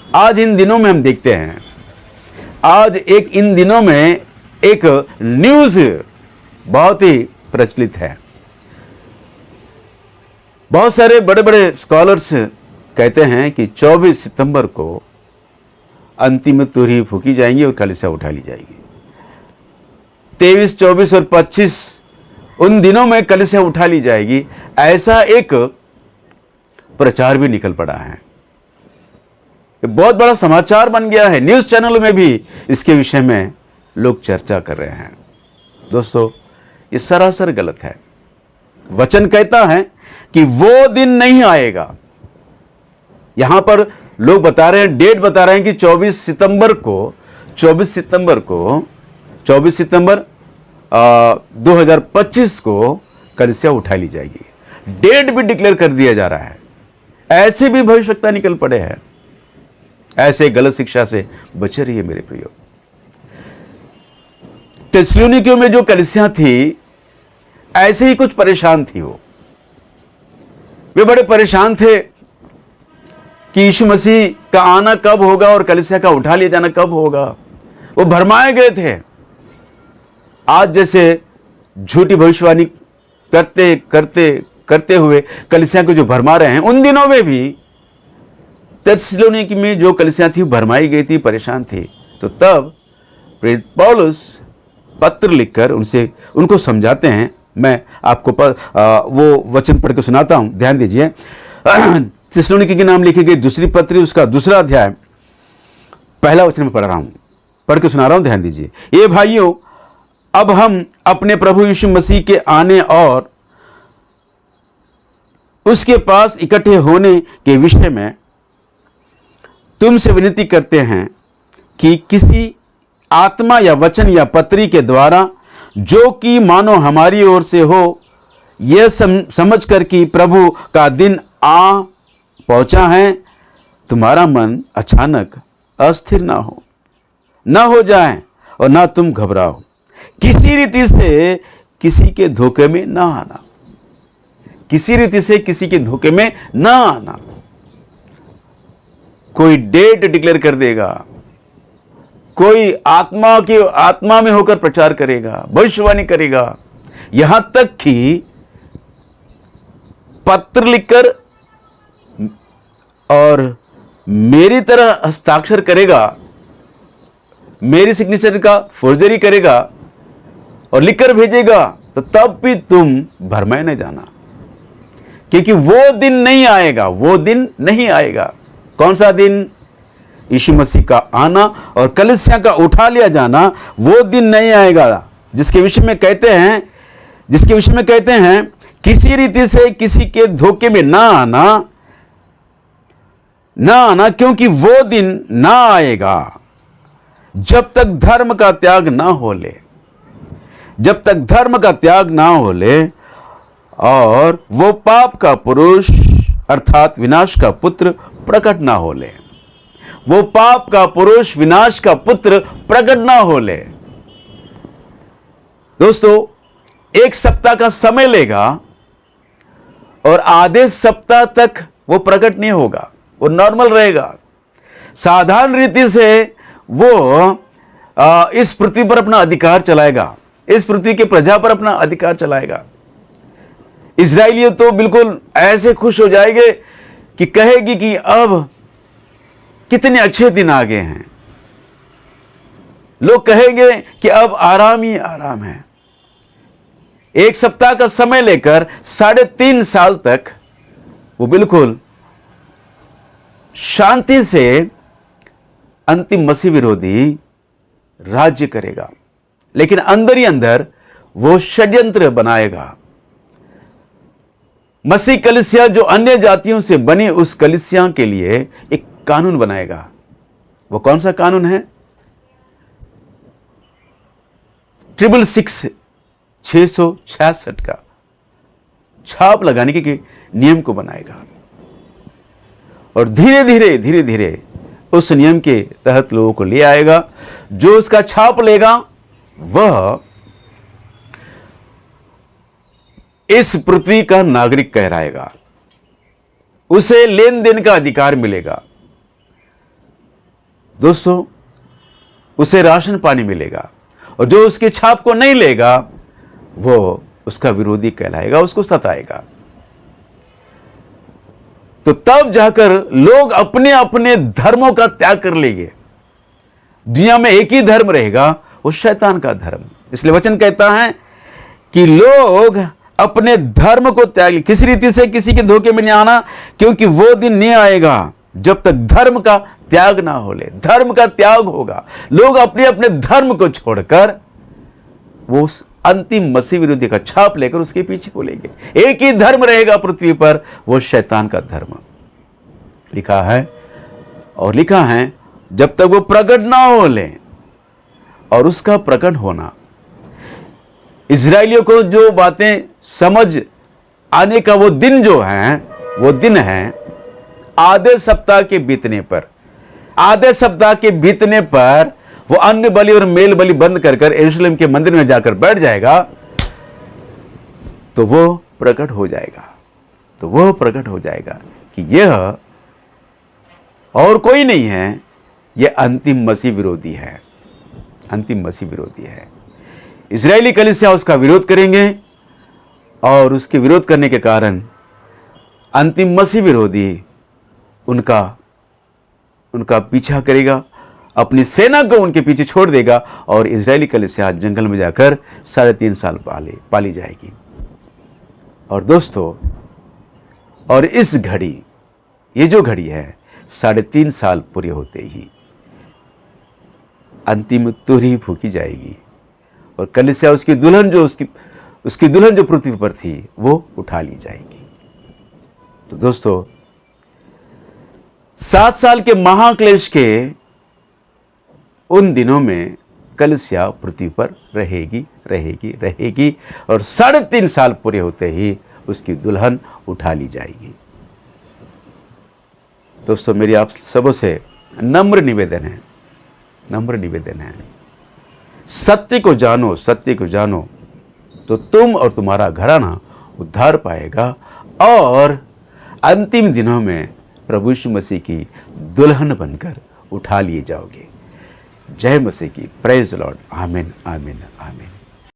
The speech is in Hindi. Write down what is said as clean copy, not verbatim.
आज इन दिनों में हम देखते हैं, आज इन दिनों में एक न्यूज़ बहुत ही प्रचलित है। बहुत सारे बड़े बड़े स्कॉलर्स कहते हैं कि 24 सितंबर को अंतिम तुरही फूकी जाएंगी और कलीसिया उठा ली जाएगी। 23, 24 और 25 उन दिनों में कलीसिया उठा ली जाएगी, ऐसा एक प्रचार भी निकल पड़ा है। बहुत बड़ा समाचार बन गया है। न्यूज़ चैनल में भी इसके विषय में लोग चर्चा कर रहे हैं। दोस्तों, ये सरासर गलत है। वचन कहता है कि वो दिन नहीं आएगा। यहां पर लोग बता रहे हैं, डेट बता रहे हैं कि 24 सितंबर 2025 को कलीसिया उठा ली जाएगी। डेट भी डिक्लेयर कर दिया जा रहा है। ऐसे भी भविष्यवक्ता निकल पड़े हैं। ऐसे गलत शिक्षा से बचे रहिए मेरे प्रियो। थिस्सलुनीकियों में जो कलीसिया थी, ऐसे ही कुछ परेशान थी। वे बड़े परेशान थे कि यीशु मसीह का आना कब होगा और कलीसिया का उठा लिया जाना कब होगा। वो भरमाए गए थे। आज जैसे झूठी भविष्यवाणी करते हुए कलीसिया को जो भरमा रहे हैं, उन दिनों में भी थिस्सलुनीकी में जो कलीसिया थी भरमाई गई थी, परेशान थी। तो तब प्रेरित पौलुस पत्र लिखकर उनको समझाते हैं। मैं आपको वो वचन पढ़ के सुनाता हूं, ध्यान दीजिए। थिस्सलुनीकी के नाम लिखी गई दूसरी पत्री, उसका 2 अध्याय, पहला वचन में पढ़ के सुना रहा हूं, ध्यान दीजिए। ये भाइयों, अब हम अपने प्रभु यीशु मसीह के आने और उसके पास इकट्ठे होने के विषय में तुमसे विनती करते हैं कि किसी आत्मा या वचन या पत्री के द्वारा, जो कि मानो हमारी ओर से हो, यह समझकर कि प्रभु का दिन आ पहुंचा है, तुम्हारा मन अचानक अस्थिर ना हो जाए और ना तुम घबराओ। किसी रीति से किसी के धोखे में ना आना। किसी रीति से किसी के धोखे में ना आना। कोई डेट डिक्लेयर कर देगा, कोई आत्मा में होकर प्रचार करेगा, भविष्यवाणी करेगा, यहां तक कि पत्र लिखकर और मेरी तरह हस्ताक्षर करेगा, मेरी सिग्नेचर का फोर्जरी करेगा और लिखकर भेजेगा, तो तब भी तुम भरमाए न जाना, क्योंकि वो दिन नहीं आएगा। वो दिन नहीं आएगा। कौन सा दिन? यीशु मसीह का आना और कलीसिया का उठा लिया जाना। वो दिन नहीं आएगा जिसके विषय में कहते हैं किसी रीति से किसी के धोखे में ना आना, क्योंकि वो दिन ना आएगा जब तक धर्म का त्याग ना हो ले और वो पाप का पुरुष अर्थात विनाश का पुत्र प्रकट ना हो ले। वो पाप का पुरुष विनाश का पुत्र प्रकट ना हो ले। दोस्तों, 1 सप्ताह का समय लेगा और आधे सप्ताह तक वो प्रकट नहीं होगा। वो नॉर्मल रहेगा। साधारण रीति से वो इस पृथ्वी पर अपना अधिकार चलाएगा, इस पृथ्वी के प्रजा पर अपना अधिकार चलाएगा। इजराइली तो बिल्कुल ऐसे खुश हो जाएंगे कि कहेगी कि अब कितने अच्छे दिन आ गए हैं। लोग कहेंगे कि अब आराम ही आराम है। 1 सप्ताह का समय लेकर 3.5 साल तक वो बिल्कुल शांति से अंतिम मसीह विरोधी राज्य करेगा, लेकिन अंदर ही अंदर वो षड्यंत्र बनाएगा। मसीह कलीसिया जो अन्य जातियों से बनी, उस कलीसिया के लिए एक कानून बनाएगा। वो कौन सा कानून है? 666 का छाप लगाने के नियम को बनाएगा और धीरे धीरे उस नियम के तहत लोगों को ले आएगा। जो उसका छाप लेगा वह इस पृथ्वी का नागरिक कहलाएगा। उसे लेन देन का अधिकार मिलेगा। दोस्तों, उसे राशन पानी मिलेगा, और जो उसकी छाप को नहीं लेगा वो उसका विरोधी कहलाएगा, उसको सताएगा। तो तब जाकर लोग अपने अपने धर्मों का त्याग कर लेंगे। दुनिया में एक ही धर्म रहेगा, वो शैतान का धर्म। इसलिए वचन कहता है कि लोग अपने धर्म को त्याग, किसी रीति से किसी के धोखे में नहीं आना, क्योंकि वो दिन नहीं आएगा जब तक धर्म का त्याग ना हो ले। धर्म का त्याग होगा, लोग अपने अपने धर्म को छोड़कर वो उस अंतिम मसीह विरोधी का छाप लेकर उसके पीछे बोलेंगे। एक ही धर्म रहेगा पृथ्वी पर, वो शैतान का धर्म। लिखा है, और लिखा है जब तक वो प्रकट ना हो ले। और उसका प्रकट होना, इजरायलियों को जो बातें समझ आने का वो दिन जो है, वो दिन है आधे सप्ताह के बीतने पर। आधे सप्ताह के बीतने पर वो अन्न बलि और मेल बलि बंद कर यरूशलेम के मंदिर में जाकर बैठ जाएगा, तो वो प्रकट हो जाएगा। तो वो प्रकट हो जाएगा कि यह और कोई नहीं है, यह अंतिम मसीह विरोधी है। अंतिम मसीह विरोधी है। इजरायली कलीसिया उसका विरोध करेंगे, और उसके विरोध करने के कारण अंतिम मसीह विरोधी उनका पीछा करेगा, अपनी सेना को उनके पीछे छोड़ देगा, और इजरायली कलीसिया जंगल में जाकर 3.5 साल पाली जाएगी। और दोस्तों, और इस घड़ी, ये जो घड़ी है, 3.5 साल पूरे होते ही अंतिम तुरही फूकी जाएगी, और कलीसिया उसकी दुल्हन जो पृथ्वी पर थी वो उठा ली जाएगी। तो दोस्तों, 7 साल के महाक्लेश के उन दिनों में कलीसिया पृथ्वी पर रहेगी, और 3.5 साल पूरे होते ही उसकी दुल्हन उठा ली जाएगी। दोस्तों, मेरी आप सबों से नम्र निवेदन है, सत्य को जानो, तो तुम और तुम्हारा घराना उद्धार पाएगा, और अंतिम दिनों में प्रभु यीशु मसीह की दुल्हन बनकर उठा लिए जाओगे। जय मसीह की। Praise the Lord. आमीन, आमीन, आमीन।